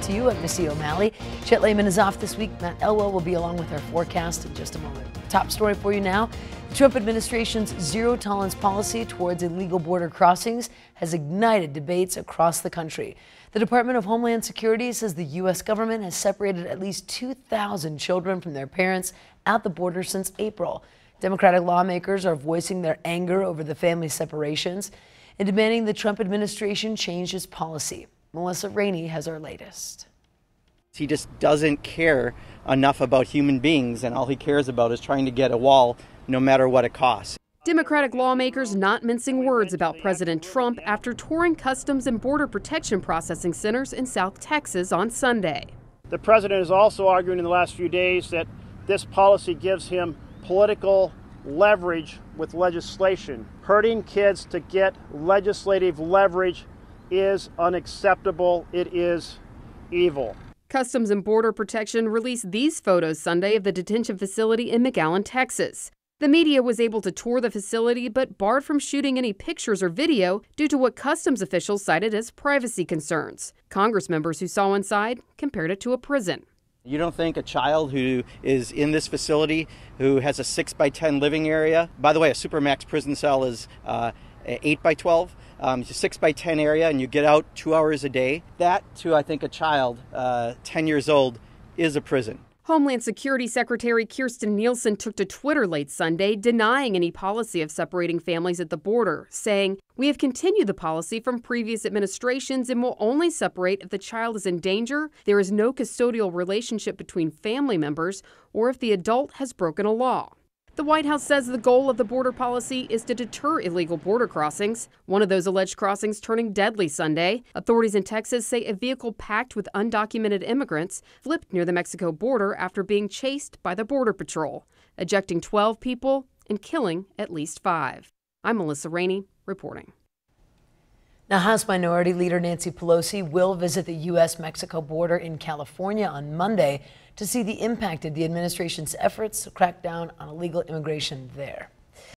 to you. I'm Missy O'Malley. Chet Lehman is off this week. Matt Elwell will be along with our forecast in just a moment. Top story for you now. The Trump administration's zero-tolerance policy towards illegal border crossings has ignited debates across the country. The Department of Homeland Security says the U.S. government has separated at least 2,000 children from their parents at the border since April. Democratic lawmakers are voicing their anger over the family separations and demanding the Trump administration change its policy. Melissa Rainey has our latest. He just doesn't care enough about human beings, and all he cares about is trying to get a wall no matter what it costs. Democratic lawmakers not mincing words about President Trump after touring Customs and Border Protection processing centers in South Texas on Sunday. The president is also arguing in the last few days that this policy gives him political leverage with legislation. Hurting kids to get legislative leverage is unacceptable. It is evil. Customs and Border Protection released these photos Sunday of the detention facility in McAllen, Texas. The media was able to tour the facility but barred from shooting any pictures or video due to what customs officials cited as privacy concerns. Congress members who saw inside compared it to a prison. You don't think a child who is in this facility, who has a 6x10 living area, by the way, a Supermax prison cell is 8x12, it's a 6x10 area, and you get out 2 hours a day. That, to I think a child 10 years old, is a prison. Homeland Security Secretary Kirstjen Nielsen took to Twitter late Sunday denying any policy of separating families at the border, saying, "We have continued the policy from previous administrations and will only separate if the child is in danger, there is no custodial relationship between family members, or if the adult has broken a law." The White House says the goal of the border policy is to deter illegal border crossings. One of those alleged crossings turning deadly Sunday. Authorities in Texas say a vehicle packed with undocumented immigrants flipped near the Mexico border after being chased by the Border Patrol, ejecting 12 people and killing at least 5. I'm Melissa Rainey, reporting. Now, House Minority Leader Nancy Pelosi will visit the U.S.-Mexico border in California on Monday to see the impact of the administration's efforts to crack down on illegal immigration there.